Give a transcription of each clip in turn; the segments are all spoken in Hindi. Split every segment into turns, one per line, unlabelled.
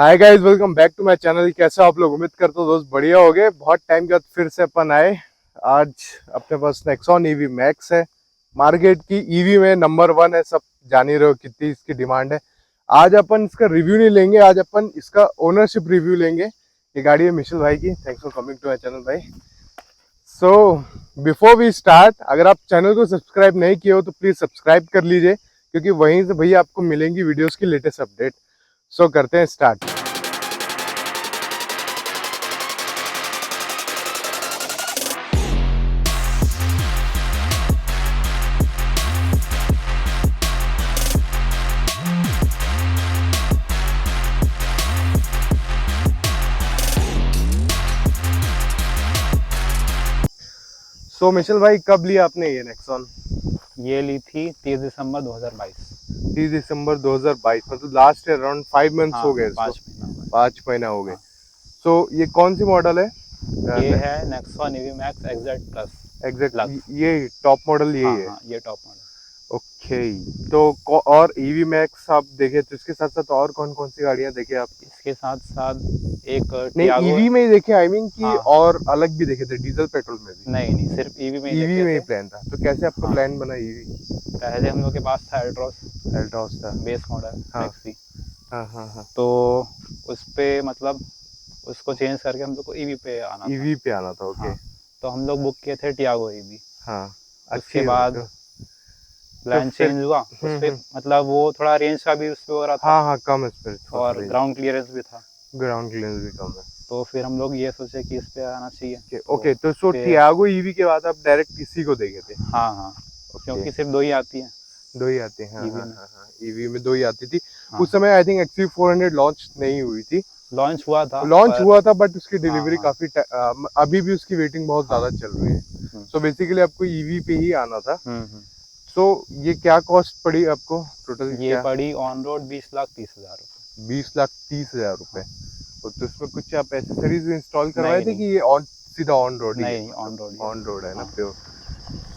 Hi guys, welcome back to my channel. कैसे हो आप लोग? उम्मीद करता हूँ दोस्त बढ़िया हो गए। बहुत टाइम के बाद फिर से अपन आए। आज अपने पास नेक्सॉन ईवी मैक्स है, मार्केट की ईवी में नंबर 1 है। सब जान ही रहे हो कितनी इसकी डिमांड है। आज अपन इसका रिव्यू नहीं लेंगे, आज अपन इसका ओनरशिप रिव्यू लेंगे। ये गाड़ी है मिशेल भाई की। Thanks for coming to my channel भाई। सो बिफोर वी स्टार्ट, अगर आप चैनल को सब्सक्राइब नहीं किए हो तो प्लीज सब्सक्राइब कर लीजिए, क्योंकि वहीं से भैया आपको मिलेंगी वीडियोस की लेटेस्ट अपडेट। सो करते हैं स्टार्ट। सो मिशेल भाई, कब लिया आपने ये नेक्सॉन?
ये ली थी 30 दिसंबर 2022।
30 दिसंबर 2022, मतलब लास्ट ईयर अराउंड 5 मंथ्स हो गए इसको।
5 महीना हुआ
5 महीना हो गए।
हाँ।
सो ये कौन सी मॉडल है?
ये है Nexon EV max exact plus.
Exact ये टॉप मॉडल यही है।
हाँ, ये टॉप मॉडल।
ओके। तो और ईवी मैक्स आप देखे तो इसके साथ साथ और कौन कौन सी गाड़ियां देखे आप?
इसके साथ साथ एक
नहीं,
टियागो।
ईवी में ही देखे, आई मीन कि
हाँ।
और अलग भी देखे थे, डीजल पेट्रोल में भी?
नहीं, सिर्फ ईवी में ही
ईवी
देखे
में ही
थे।
प्लान था। तो कैसे आपका
हाँ।
प्लान बना ईवी?
पहले हम लोग के पास था
एल्ट्रॉस था।
बेस मॉडल
हाँ।
मैक्सी।
हाँ हाँ हाँ।
तो उस पे मतलब उसको चेंज करके हम लोग को ईवी पे आना था।
ईवी पे आना था, ओके।
हाँ। तो हम लोग बुक किए थे टियागो ईवी।
हाँ,
उसके
अच्छी
बाद
तो
प्लान
फिर
चेंज हुआ उस पे, मतलब वो थोड़ा रेंज का भी उस पे हो रहा था।
हाँ हाँ, कम स्पेस
और ग्राउंड क्लियरेंस भी था।
ग्राउंड क्लियरेंस भी कम है।
तो फिर हम लोग ये सोचे कि इस पे आना चाहिए।
ओके, तो सो
फिर
टियागो ईवी के बाद आप डायरेक्ट इसी को देखे थे?
हाँ,
ओके।
क्योंकि सिर्फ 2 ही आती है
दो ही आती हैं, हाँ
ईवी
हाँ
में।
हाँ हाँ, ईवी में दो ही आती थी।
हाँ।
उस समय आई थिंक XC400 लॉन्च नहीं हुई थी।
लॉन्च हुआ था
लॉन्च
पर
हुआ था बट उसकी
हाँ
डिलीवरी
हाँ
काफी अभी भी उसकी वेटिंग बहुत
हाँ।
ज्यादा चल रही है।
हम्म,
सो बेसिकली आपको ईवी पे ही आना था।
हम्म।
सो ये क्या कॉस्ट पड़ी आपको टोटल?
ये
क्या?
पड़ी ऑन रोड 20,30,000 रुपये।
20,30,000 रुपए।
हाँ।
तो इसमें कुछ आप एसेसरीज इंस्टॉल करवाए
नहीं
थे
नहीं
कि ये ऑन सीधा ऑन रोड ही है?
नहीं, ऑन रोड ही है।
ऑन रोड है ना,
हाँ।
प्योर।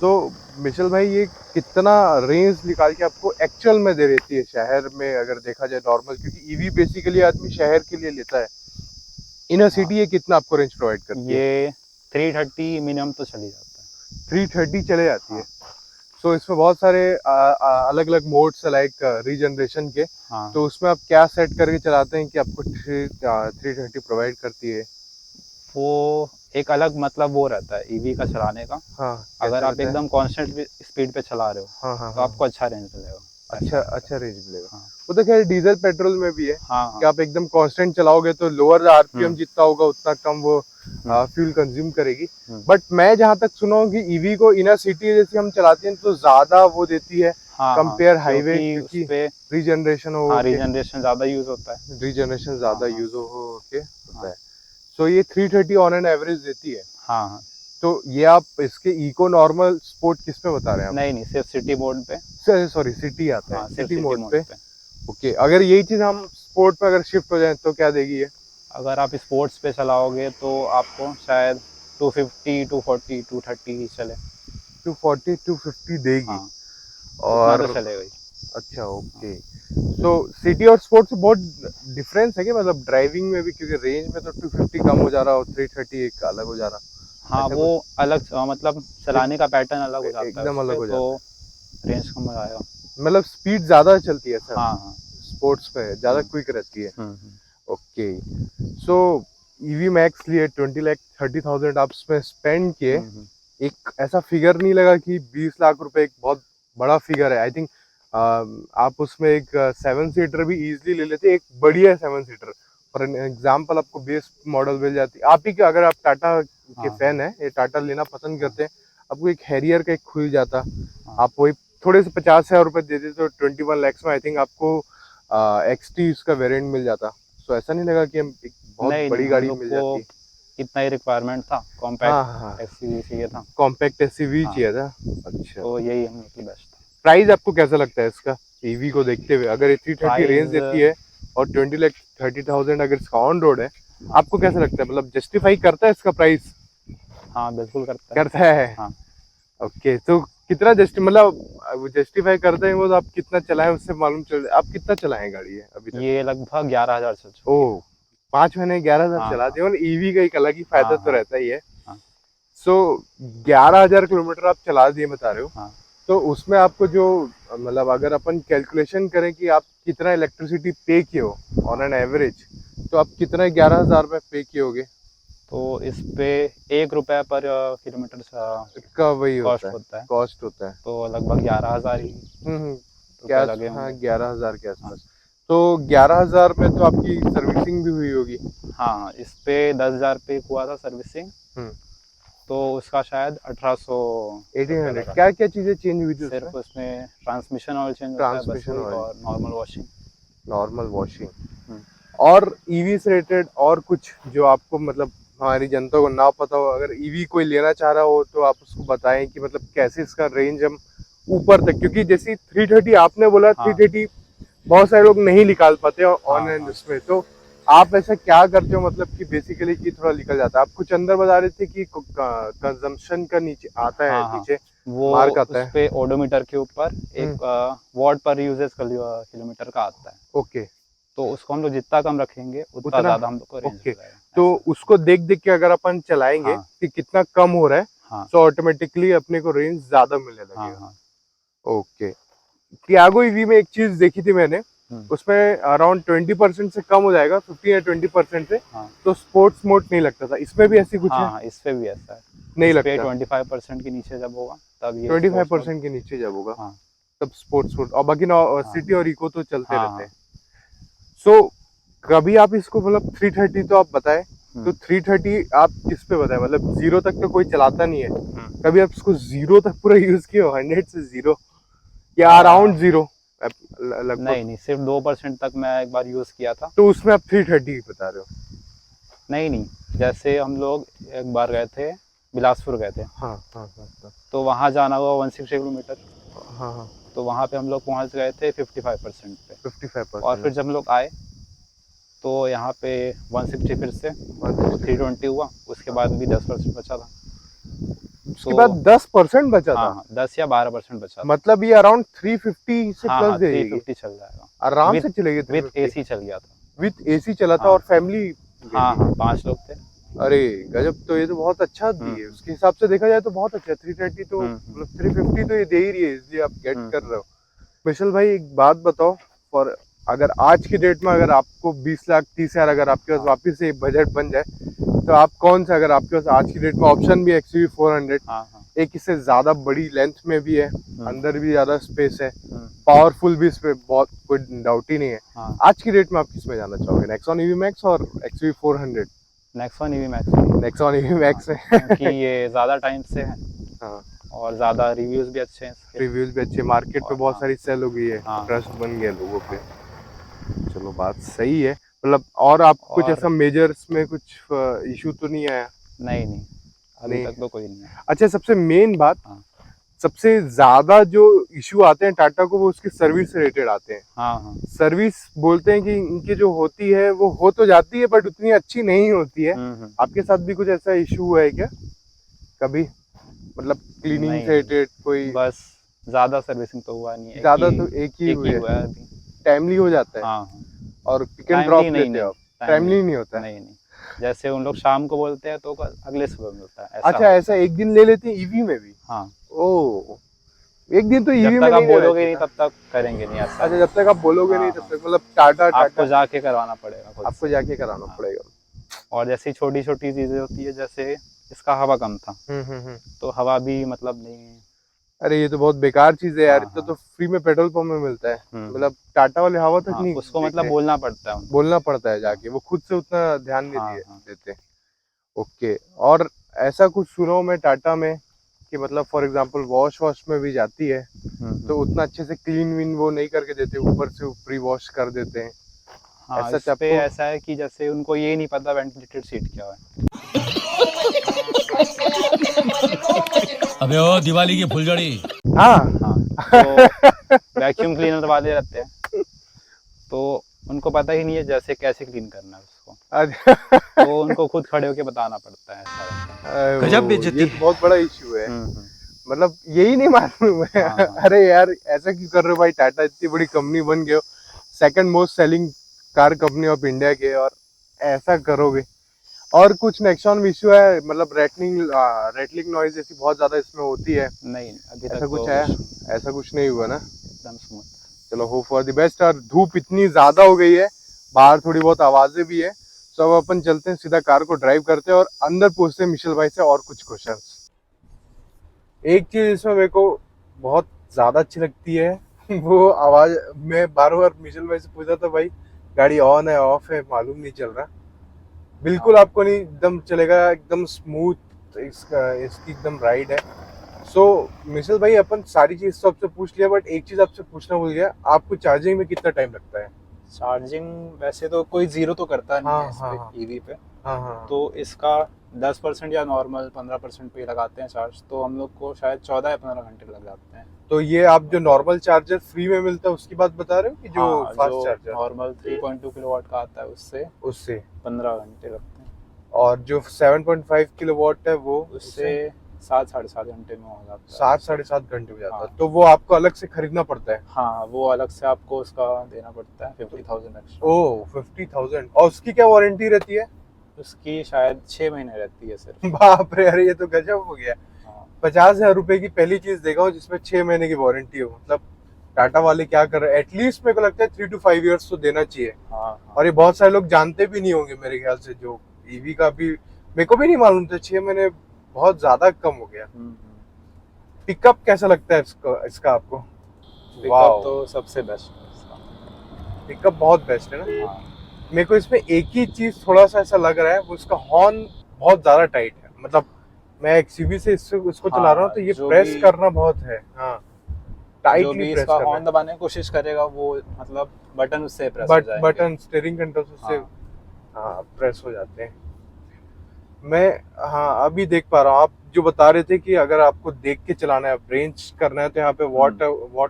तो मिशेल भाई, ये कितना रेंज निकाल के आपको एक्चुअल में दे देती है शहर में, अगर देखा जाए नॉर्मल? क्योंकि ईवी बेसिकली आदमी शहर के लिए लेता है। इनर
हाँ,
सिटी ये कितना आपको रेंज प्रोवाइड करती है?
ये 330 मिनिमम तो चली जाता है।
330 चले जाती है।
हाँ
तो इसमें बहुत सारे अलग अलग मोड्स है, लाइक रीजनरेशन के।
हाँ।
तो उसमें आप क्या सेट करके चलाते हैं कि आपको 330 प्रोवाइड करती है?
वो एक अलग मतलब वो रहता है ईवी का चलाने का।
हाँ,
अगर
कैसा
आप
रहता है?
एकदम कांस्टेंट स्पीड पे चला रहे हो
हाँ हाँ
तो
हाँ।
आपको अच्छा रेंज मिलेगा।
अच्छा
ऐसा रहता
अच्छा रेंज मिलेगा।
है। हाँ
वो तो खैर डीजल पेट्रोल में भी है
हाँ
कि
हाँ।
आप एकदम कांस्टेंट चलाओगे तो लोअर आरपीएम
हम्म
जितना होगा उतना कम वो
हम्म
फ्यूल कंज्यूम करेगी।
हम्म।
बट मैं जहां तक सुना हूँ कि ईवी को इनर सिटी जैसे हम चलाते हैं तो ज्यादा वो देती है
हाँ हाँ,
कंपेयर हाईवे,
क्योंकि उस
क्योंकि
पे
रीजनरेशन हो
हाँ
के
रीजनरेशन ज़्यादा यूज़ होता है।
रीजनरेशन
हाँ
ज्यादा
हाँ
यूज हो के होता
हाँ
है। सो ये 330 ऑन एन एवरेज देती है।
हाँ हाँ।
तो ये आप इसके इको नॉर्मल स्पोर्ट किस पे बता रहे हैं
नहीं, सिर्फ सिटी मोड पे।
आप? सॉरी, सिटी आता है,
हाँ, सिर्फ
सिटी
सिटी
मोड
मोड
पे।
पे।
ओके, अगर यही चीज हम स्पोर्ट पे अगर शिफ्ट हो जाए तो क्या देगी ये?
अगर आप स्पोर्ट्स पे चलाओगे तो आपको शायद 250, 240, 230 ही चले।
240 250 देगी।
हाँ, उतना
और
तो चलेगा ही।
अच्छा, ओके। तो सिटी और स्पोर्ट्स से बहुत डिफरेंस है क्या, मतलब ड्राइविंग में भी? क्योंकि रेंज में तो 250 कम हो जा रहा और 330 एक अलग हो जा रहा,
हाँ,
ऐसा
वो
कुछ?
अलग मतलब
एक,
चलाने का पैटर्न अलग हो जाता है
एकदम
उस
अलग
पे,
हो
तो
जाता है।
रेंज कम हो जाएगा।
मतलब स्पीड ज्यादा चलती है सर?
हाँ हाँ।
स्पोर्ट्स पे ज्यादा
हम्म
क्विक रहती है।
हम्म।
ओके। सो ईवी मैक्स लिए 20,30,000 आप इसमें स्पेंड किए।
हम्म।
एक ऐसा फिगर नहीं लगा कि 20 लाख रुपए एक बहुत बड़ा फिगर है? आई थिंक आप उसमें एक 7 सीटर भी इजीली ले लेते, एक बढ़िया 7 सीटर। फॉर एन एग्जाम्पल, आपको बेस मॉडल मिल जाती आप ही के, अगर आप टाटा के
हाँ
फैन है, ये टाटा लेना पसंद
हाँ
करते हैं, आपको एक हैरियर का एक खुल जाता।
हाँ।
आप वही थोड़े से 50,000 रुपए दे देते तो 21 lakhs में आई थिंक आपको XT उसका वेरिएंट मिल जाता। सो ऐसा नहीं लगा कि हम एक बहुत
नहीं,
बड़ी
हम
गाड़ी
लोग
मिल
को
जाती?
इतना ही रिक्वायरमेंट था,
हाँ हाँ हाँ,
कॉम्पैक्ट एसयूवी चाहिए था।
कॉम्पैक्ट एसयूवी
हाँ,
चाहिए था। अच्छा।
तो यही हम लोग की बेस्ट था।
प्राइस आपको कैसा लगता है इसका ईवी को देखते हुए? अगर ये 330 रेंज
प्राइस
देती है और 20,30,000 अगर इसका ऑन रोड है,
हाँ
आपको कैसा लगता है? मतलब जस्टिफाई करता है इसका प्राइस?
हाँ, बिल्कुल करता है।
करता है।
हाँ।
ओके, तो कितना मतलब जस्टिफाई करते हैं वो, तो आप कितना चलाएं उससे मालूम चल। आप कितना चलाएं गाड़ी है अभी तक?
ये लगभग 11,000 चल चुकी है।
ओह, 5 महीने 11,000
हाँ
चला
हाँ
दिए। ईवी का एक अलग ही फायदा
हाँ
तो
हाँ
रहता ही है।
हाँ
सो 11,000 किलोमीटर आप चला दिए बता रहे हो,
हाँ।
तो उसमें आपको जो मतलब अगर अपन कैलकुलेशन करें कि आप कितना इलेक्ट्रिसिटी पे किए हो ऑन एन एवरेज, तो आप कितना 11,000 में पे किए होगे?
तो इस पे 1 रुपए पर किलोमीटर
का वही होता
कॉस्ट
है,
होता है,
कॉस्ट होता है।
तो लगभग 11,000 ही
हम्म।
रुपए
क्या?
लगे
हाँ,
होंगे।
11,000 के
हाँ
आसपास। तो 11,000 में तो आपकी सर्विसिंग भी हुई होगी।
हाँ, इस पे 10,000 पे हुआ था सर्विसिंग,
हम्म।
तो उसका शायद 1,800 रुपये
1800
लगा।
क्या क्या चीजें चेंज हुई थी उसमें?
सिर्फ उसमें ट्रांसमिशन ऑयल चेंज होता है बस
ट्रांसमिशन
वही,
ऑयल,
और नॉर्मल वॉशिंग।
नॉर्मल वॉशिंग,
हम्म।
और ईवी से रिलेटेड और कुछ जो आपको मतलब हमारी जनता को ना पता हो, अगर ईवी कोई लेना चाह रहा हो तो आप उसको बताएं कि मतलब कैसे इसका रेंज हम ऊपर तक, क्योंकि जैसे 330 आपने बोला,
हाँ
330 बहुत सारे लोग नहीं निकाल पाते
हाँ
ऑन एंड
हाँ
उसमें, तो आप ऐसा क्या करते हो मतलब कि बेसिकली कि थोड़ा निकल जाता है? आप कुछ अंदर बता रहे थे कि कंजम्पशन का नीचे आता है,
हाँ हाँ।
नीचे
वो
मार्क आता
उस
है।
पे ओडोमीटर के ऊपर
हम्म।
एक वॉट पर यूजेस किलोमीटर का आता है,
ओके।
तो उसको हम लोग जितना कम रखेंगे उतना
उतना।
ज़्यादा हम लोग को रेंज
ओके,
मिलेगा
तो
ऐसा।
उसको देख देख के अगर अपन चलाएंगे
हाँ
कि कितना कम हो रहा है,
हाँ
तो ऑटोमेटिकली अपने को रेंज ज्यादा मिलने
हाँ
लगेगा।
हाँ।
ओके। टियागो ईवी में एक चीज देखी थी मैंने,
हम्म।
उसमें अराउंड 20% से कम हो जाएगा, 15 या 20% से,
हाँ
तो स्पोर्ट्स मोड नहीं लगता था। इसमें भी ऐसी कुछ
हाँ
है?
हाँ, इस पे भी ऐसा है।
नहीं
इस पे
लगता।
25% के नीचे जब होगा तब ये स्पोर्ट्स मोड।
25% के नीचे जब होगा
हाँ
तब स्पोर्ट्स मोड, और बाकी
हाँ
सिटी और इको तो चलते
हाँ
रहते
हाँ।
हैं। सो कभी आप इसको मतलब 330 तो आप बताए, तो
हम्म
330 आप किस पे बताए? मतलब जीरो तक तो कोई चलाता नहीं है।
हम्म।
कभी आप इसको जीरो तक पूरा यूज किए हो, 100 से जीरो या
आ,
अराउंड जीरो लगभग?
नहीं नहीं, सिर्फ 2% तक मैं एक बार यूज़ किया था।
तो उसमें आप 330 बता रहे हो?
नहीं नहीं, जैसे हम लोग एक बार गए थे, बिलासपुर गए थे,
हाँ हाँ हाँ हाँ
तो वहाँ जाना हुआ 160 किलोमीटर,
हाँ हाँ।
तो वहाँ पे हम लोग पहुँच गए थे 55% पे। और
55%।
फिर जब हम लोग आए तो यहाँ पे 160 फिर से, तो
160।
320 हुआ, उसके बाद भी 10% बचा था।
उसके
तो
बाद 10% बचा
हाँ
था?
हाँ, 10 या 12% बचा था।
मतलब ये अराउंड 350 से
हाँ
प्लस
हाँ,
दे देगी?
350 चल जाएगा।
आराम
विथ
से चलेगी
विथ
350?
एसी चल गया था।
विथ एसी चला था
हाँ
और फैमिली गई
हाँ
थी?
हाँ, 5 लोग थे।
अरे गजब, तो ये तो बहुत अच्छा दी है,
हम्म
उसके हिसाब से देखा जाए तो बहुत अच्छा है। 330 तो मतलब 350 तो ये दे ही रही है, इसलिए आप गेट कर रहे हो। विशल भाई एक बात बताओ, फॉर अगर आज की डेट में अगर आपको 20,30,000 अगर आपके पास
हाँ
वापस से बजट बन जाए, तो आप कौन सा, अगर आपके पास आज की डेट में ऑप्शन भी है XUV 400,
हाँ हाँ।
एक इससे ज्यादा बड़ी लेंथ में भी है, अंदर भी ज्यादा स्पेस है,
हम्म,
पावरफुल भी, इस पे बहुत कोई डाउट ही नहीं है,
हाँ।
आज की डेट में आप किस में जाना चाहोगे? नेक्सॉन EV मैक्स और XUV 400?
नेक्सॉन ईवी मैक्स में।
नेक्सॉन EV
हाँ,
मैक्स में
क्योंकि ये ज़्यादा टाइम से है
हाँ,
और ज़्यादा रिव्यूज़ भी अच्छे हैं इसके।
रिव्यूज भी अच्छे, मार्केट पे
और
बहुत
हाँ
सारी सेल हो गई है,
हाँ हाँ
ट्रस्ट बन गया लोगों पे। चलो बात सही है। मतलब और आपको कुछ
और
ऐसा मेजर्स में कुछ इशू तो नहीं आया?
नहीं नहीं, अभी
नहीं।
तक तो कोई नहीं है।
अच्छा, सबसे मेन बात,
हाँ
सबसे ज्यादा जो इशू आते हैं टाटा को, वो उसकी सर्विस से रिलेटेड आते हैं।
हाँ हाँ।
सर्विस बोलते हैं कि इनकी जो होती है वो हो तो जाती है, बट उतनी अच्छी नहीं होती है।
हम्म।
आपके साथ भी कुछ ऐसा इशू हुआ है क्या कभी? मतलब क्लीनिंग
नहीं
से रिलेटेड कोई?
नहीं, बस ज़्यादा सर्विसिंग तो हुआ नहीं है,
ज्यादा तो एक
एक
ही
ही
है,
हुआ है अभी।
टाइमली हो जाता है?
हाँ हाँ।
और पिक एंड
टाइमली
ड्रॉप
नहीं
लेते हो
नहीं,
आप?
टाइमली
टाइमली नहीं होता है?
नहीं नहीं, जैसे उन लोग शाम को बोलते हैं तो अगले सुबह मिलता है, ऐसा
अच्छा,
होता
ऐसा
है।
एक दिन ले लेते हैं ईवी में भी?
हाँ,
ओ, एक दिन तो
जब
ईवी में
तक आप
नहीं लेना
बोलोगे
चाहिए
नहीं
था।
तब तक करेंगे नहीं, ऐसा
अच्छा,
है।
जब तक आप बोलोगे नहीं
हाँ
तब
हाँ,
तक मतलब टाटा
आपको
टाटा
जाके करवाना पड़ेगा खुद
आपको
से।
जाके कराना
हाँ,
पड़ेगा?
और जैसी छोटी छोटी चीज़ें होती है, जैसे इसका हवा कम था,
हम्म।
तो हवा भी मतलब नहीं।
अरे ये तो बहुत बेकार चीज है यार,
हाँ
इतना
हाँ।
तो फ्री में पेट्रोल पंप में मिलता है।
हम्म।
मतलब टाटा वाले हवा तक
हाँ,
नहीं
उसको मतलब
देखते,
बोलना पड़ता है उनको।
बोलना पड़ता है
हाँ
जाके, वो खुद से उतना ध्यान नहीं
हाँ हाँ।
देते। ओके। और ऐसा कुछ सुनो मैं टाटा में कि मतलब फॉर एग्जांपल वॉश वॉश में भी जाती है, तो
हम्म।
उतना अच्छे से क्लीन विन वो नहीं करके देते, ऊपर से ऊपरी वॉश कर देते हैं।
हाँ,
ऐसा
इस पे
आपको?
ऐसा है कि जैसे उनको ये नहीं पता वेंटिलेटेड सीट क्या है।
अबे ओ दिवाली की फुलझड़ी।
हाँ
हाँ, तो वैक्यूम क्लीनर वाले रहते हैं, तो उनको पता ही नहीं है जैसे कैसे क्लीन करना है उसको,
अच्छा
तो उनको खुद खड़े होके बताना पड़ता है, ऐसा रहता है।
गजब
ये
बेइज्जती।
तो बहुत बड़ा इशू है।
हम्म।
मतलब यही नहीं मालूम है।
हाँ, हाँ।
अरे यार ऐसा क्यों कर रहे हो भाई, टाटा इतनी बड़ी कंपनी बन गए हो, second most selling car company of India के, और ऐसा करोगे। और कुछ नेक्सॉन में इश्यू है, मतलब रेटलिंग नॉइज ऐसी बहुत ज्यादा इसमें होती है,
नहीं अभी
ऐसा
तक
कुछ
तो
है?
कुछ नहीं,
ऐसा कुछ नहीं हुआ ना?
एकदम स्मूथ।
चलो होप फॉर द बेस्ट। और धूप इतनी ज्यादा हो गई है, बाहर थोड़ी बहुत आवाजें भी है, तो अब अपन चलते हैं सीधा, कार को ड्राइव करते हैं और अंदर पूछते हैं मिशेल भाई से और कुछ क्वेश्चंस। एक चीज इसमें मेरे को बहुत ज्यादा अच्छी लगती है, वो आवाज। मैं बार बार मिशेल भाई से पूछा था, भाई गाड़ी ऑन है ऑफ है मालूम नहीं चल रहा, बिल्कुल
हाँ।
आपको नहीं, एकदम चलेगा, एकदम स्मूथ इसकी एकदम राइड है। सो मिशेल भाई, अपन सारी चीज तो आपसे पूछ लिया, बट एक चीज आपसे पूछना भूल गया, आपको चार्जिंग में कितना टाइम लगता है?
चार्जिंग वैसे तो कोई जीरो तो करता नहीं
हाँ,
है इस
हाँ,
पे,
हाँ।
ईवी पे।
हाँ हाँ
तो इसका 10% या नॉर्मल 15% पे लगाते हैं चार्ज, तो हम लोग को शायद 14 या 15 घंटे लग जाते हैं।
तो ये आप जो नॉर्मल चार्जर फ्री में मिलता है उसकी बात बता रहे हो कि जो
हाँ,
फास्ट
जो
चार्जर?
नॉर्मल 3.2 किलोवाट का आता है उससे
उससे
15 घंटे लगते हैं।
और जो 7.5 किलोवाट है वो
उससे 7 साढ़े 7 घंटे में हो जाता है।
7 साढ़े 7 घंटे हो जाता है।
हाँ।
तो वो आपको अलग से खरीदना पड़ता है?
हाँ, वो अलग से आपको उसका देना पड़ता है 50,000 एक्स्ट्रा।
ओ 50,000। और उसकी क्या वारंटी रहती है?
उसकी शायद 6 महीने रहती है सिर्फ।
बाप रे, अरे ये तो गजब हो गया।
हाँ
50,000 रुपए की पहली चीज देखा हूँ जिसमें 6 महीने की वारंटी हो, मतलब टाटा वाले क्या कर रहे हैं। एटलीस्ट मेरे को लगता है 3 to 5 years तो देना चाहिए।
हाँ हाँ।
और ये बहुत सारे लोग जानते भी नहीं होंगे मेरे ख्याल से, जो ईवी का भी मेरे को भी नहीं मालूम था, 6 महीने बहुत ज्यादा कम हो गया। पिकअप कैसा लगता है इसका आपको?
पिकअप तो सबसे बेस्ट है इसका।
पिकअप बहुत बेस्ट है ना?
हाँ
मेरे को इसमें एक ही चीज थोड़ा सा ऐसा लग रहा है, वो इसका हॉर्न बहुत ज्यादा टाइट है। मतलब मैं एक्सयूवी से इसको चला रहा हूँ तो ये
जो
प्रेस
भी-
करना बहुत है। हाँ,
जो
टाइटली
भी
प्रेस
इसका
करना
हॉर्न
है।
दबाने की कोशिश करेगा वो मतलब बटन उससे प्रेस हो जाएंगे।
बटन स्टीयरिंग कंट्रोल से
हाँ।
हाँ प्रेस हो जाते हैं। मैं हाँ अभी देख पा रहा हूँ, आप जो बता रहे थे कि अगर आपको देख के चलाना है, रेंज करना है, तो यहाँ पे वॉट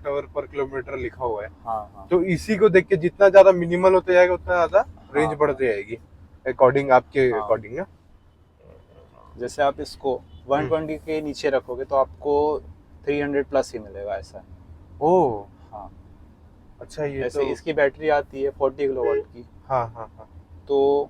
आवर पर किलोमीटर लिखा हुआ है।
हाँ हाँ
तो इसी को देख के जितना ज्यादा मिनिमल होता जाएगा उतना ज्यादा रेंज
हाँ,
बढ़ती जाएगी, अकॉर्डिंग आपके
हाँ।
अकॉर्डिंग ना।
जैसे आप इसको 120 के नीचे रखोगे तो आपको 300 प्लस ही मिलेगा ऐसा है।
ओ
हाँ,
अच्छा, ये
जैसे
तो
इसकी बैटरी आती है 40 किलोवाट की,
हाँ हाँ हाँ
तो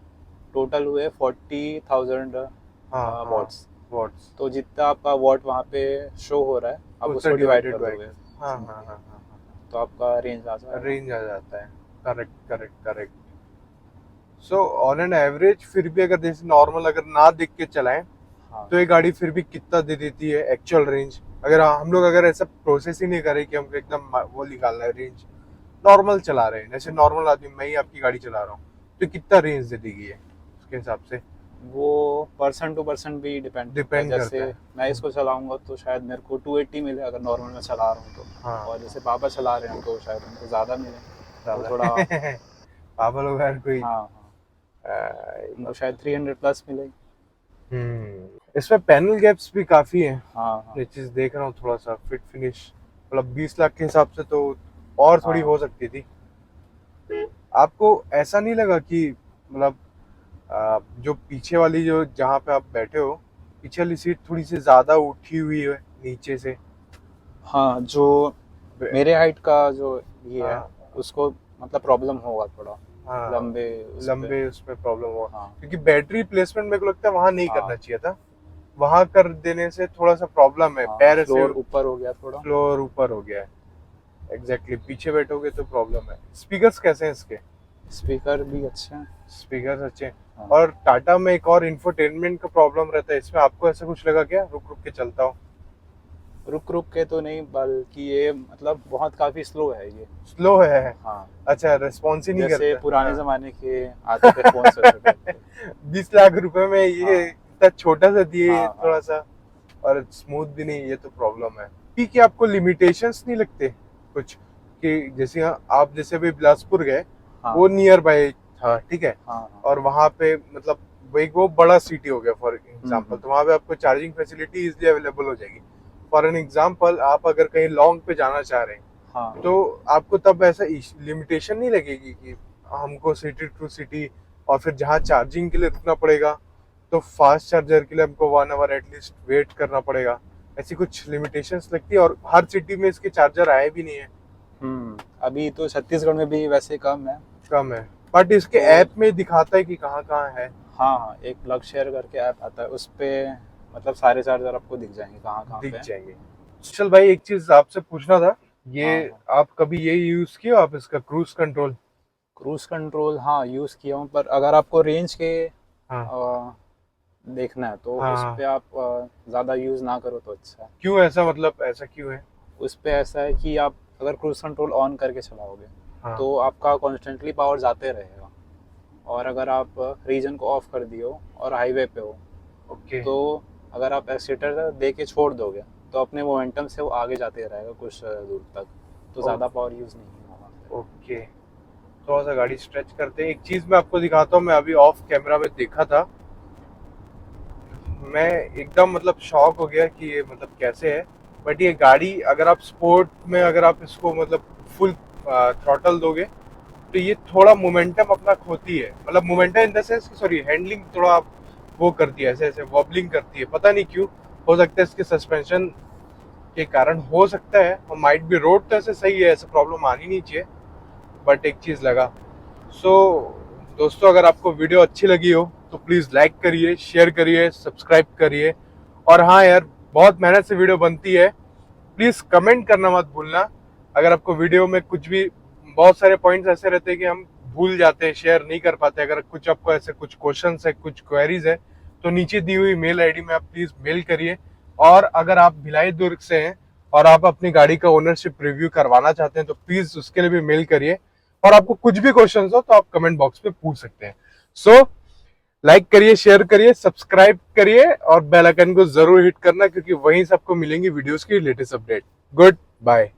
टोटल हुए 40,000
हाँ
वॉट्स।
वॉट्स।
तो जितना आपका वॉट वहाँ पे शो हो रहा है आप
उससे
उसको डिवाइड
divided
कर
by-
दोगे,
हाँ हाँ हाँ हाँ
तो आपका रेंज आ जाएगा।
रेंज आ जाता है। Correct correct correct. So on an average फिर भी अगर जैसे नॉर्मल अगर ना देख के चलाएं
हाँ
तो ये गाड़ी फिर भी कितना दे देती है एक्चुअल रेंज? अगर हम लोग अगर ऐसा प्रोसेस ही नहीं करें कि हमको एकदम वो निकालना है रेंज, नॉर्मल चला रहे हैं जैसे नॉर्मल आदमी, मैं ही आपकी गाड़ी चला रहा हूँ, तो कितना रेंज दे देगी ये उसके हिसाब से?
वो पर्सन टू पर्सन भी डिपेंड
Depend
जैसे
करता है।
मैं इसको चलाऊंगा तो शायद मेरे को 280 मिले अगर नॉर्मल में चला रहा हूँ तो।
हाँ।
और जैसे पापा चला रहे हैं तो शायद उनको ज़्यादा मिले, तो थोड़ा
पापा लोग यार कोई
हाँ हाँ उनको शायद 300 प्लस मिले।
इसमें पैनल गैप्स भी काफी हैं।
हाँ हाँ
ये चीज देख रहा हूँ, थोड़ा सा फिट फिनिश, मतलब 20 लाख के हिसाब से तो और थोड़ी
हाँ।
हो सकती थी। आपको ऐसा नहीं लगा कि मतलब जो पीछे वाली, जो जहाँ पे आप बैठे हो, पीछे वाली सीट थोड़ी सी ज्यादा उठी हुई है नीचे से?
हाँ, जो मेरे हाइट का जो ये है
हाँ।
उसको मतलब प्रॉब्लम होगा थोड़ा
हाँ,
लंबे
लंबे उसमें प्रॉब्लम हुआ,
हाँ
क्योंकि बैटरी प्लेसमेंट मेरे को लगता है वहां नहीं
हाँ।
करना चाहिए था, वहां कर देने से थोड़ा सा प्रॉब्लम है।
हाँ,
पैर
फ्लोर
ऐसे
ऊपर हो गया थोड़ा।
फ्लोर ऊपर हो गया है। एग्जैक्टली पीछे बैठोगे तो प्रॉब्लम है। स्पीकर्स कैसे हैं इसके?
स्पीकर भी अच्छे हैं।
स्पीकर्स अच्छे हैं।
हाँ।
और टाटा में एक और इंफोटेनमेंट का प्रॉब्लम रहता है, इसमें आपको ऐसा कुछ लगा क्या, रुक रुक के चलता हो?
रुक रुक के तो नहीं, बल्कि ये मतलब बहुत काफी स्लो है ये।
स्लो है?
हाँ,
अच्छा, रेस्पॉन्स ही नहीं
जैसे
करता?
पुराने
हाँ।
जमाने के आते थे फोन से
20 लाख रुपए में ये
हाँ।
इतना छोटा सा दिए,
हाँ,
थोड़ा सा, और स्मूथ भी नहीं, ये तो प्रॉब्लम है। कि आपको लिमिटेशंस नहीं लगते कुछ, कि जैसे आप जैसे अभी बिलासपुर गए,
हाँ
वो नियर बाय था, ठीक है,
हाँ हाँ
और वहां पे मतलब वो बड़ा सिटी हो गया फॉर एग्जांपल, तो वहां पे आपको चार्जिंग फैसिलिटी इजीली अवेलेबल हो जाएगी। फॉर एन एग्जांपल, आप अगर कहीं लॉन्ग पे जाना चाह रहे हैं
हाँ।
तो आपको तब ऐसा लिमिटेशन नहीं लगेगी कि हमको सिटी टू सिटी, और फिर जहाँ चार्जिंग के लिए रुकना पड़ेगा तो फास्ट चार्जर के लिए हमको 1 आवर एटलीस्ट वेट करना पड़ेगा। ऐसी कुछ लिमिटेशंस लगती है? और हर सिटी में इसके चार्जर आए भी नहीं है,
अभी तो छत्तीसगढ़ में भी वैसे कम है।
कम है, बट इसके
तो-
ऐप में दिखाता है कि कहाँ कहाँ है।
हाँ हाँ, एक प्लग शेयर करके ऐप आता है, उस पे मतलब सारे चार्जर आपको दिख जाएंगे कहाँ कहाँ
दिख
पे।
जाएंगे। चल भाई, एक चीज आपसे पूछना था, ये
हाँ।
आप कभी ये यूज किए हो आप इसका क्रूज कंट्रोल?
क्रूज कंट्रोल हाँ यूज़ किया हूँ, पर अगर आपको रेंज के
हाँ
देखना है तो
हाँ
उस
हाँ।
पे आप ज़्यादा यूज़ ना करो तो अच्छा है।
क्यों ऐसा, मतलब ऐसा क्यों है?
उस पे ऐसा है कि आप अगर क्रूज कंट्रोल ऑन करके चलाओगे
हाँ
तो आपका कॉन्स्टेंटली पावर जाते रहेगा, और अगर आप रीजन को ऑफ कर दिए हो और हाईवे पे हो
ओके
तो अगर आप एक्सीटर दे के छोड़ दोगे तो अपने मोमेंटम से वो आगे जाते रहेगा कुछ दूर तक, तो ज़्यादा पावर यूज़ नहीं होगा।
ओके। थोड़ा सा गाड़ी स्ट्रेच करते हैं, एक चीज मैं आपको दिखाता हूँ, मैं अभी ऑफ कैमरा में देखा था, मैं एकदम मतलब शॉक हो गया कि ये मतलब कैसे है। बट ये गाड़ी अगर आप स्पोर्ट में अगर आप इसको मतलब फुल थ्रॉटल दोगे तो ये थोड़ा मोमेंटम अपना खोती है, मतलब momentum in the sense, sorry, handling थोड़ा वो करती है, ऐसे ऐसे वॉबलिंग करती है, पता नहीं क्यों। हो सकता है इसके सस्पेंशन के कारण हो सकता है, और माइट भी, रोड तो ऐसे सही है, ऐसे प्रॉब्लम आनी नहीं चाहिए, बट एक चीज़ लगा। सो दोस्तों, अगर आपको वीडियो अच्छी लगी हो तो प्लीज़ लाइक करिए, शेयर करिए, सब्सक्राइब करिए। और हाँ यार, बहुत मेहनत से वीडियो बनती है, प्लीज़ कमेंट करना मत भूलना। अगर आपको वीडियो में कुछ भी, बहुत सारे पॉइंट्स ऐसे रहते हैं कि हम भूल जाते हैं, शेयर नहीं कर पाते, अगर कुछ आपको ऐसे कुछ क्वेश्चंस है, कुछ क्वेरीज है, तो नीचे दी हुई मेल आईडी में आप प्लीज़ मेल करिए। और अगर आप भिलाई दुर्ग से हैं और आप अपनी गाड़ी का ओनरशिप रिव्यू करवाना चाहते हैं तो प्लीज़ उसके लिए भी मेल करिए। और आपको कुछ भी क्वेश्चन हो तो आप कमेंट बॉक्स में पूछ सकते हैं। सो लाइक करिए, शेयर करिए, सब्सक्राइब करिए और बेल आइकन को जरूर हिट करना, क्योंकि वहीं से आपको मिलेंगी वीडियोस की लेटेस्ट अपडेट। Good bye.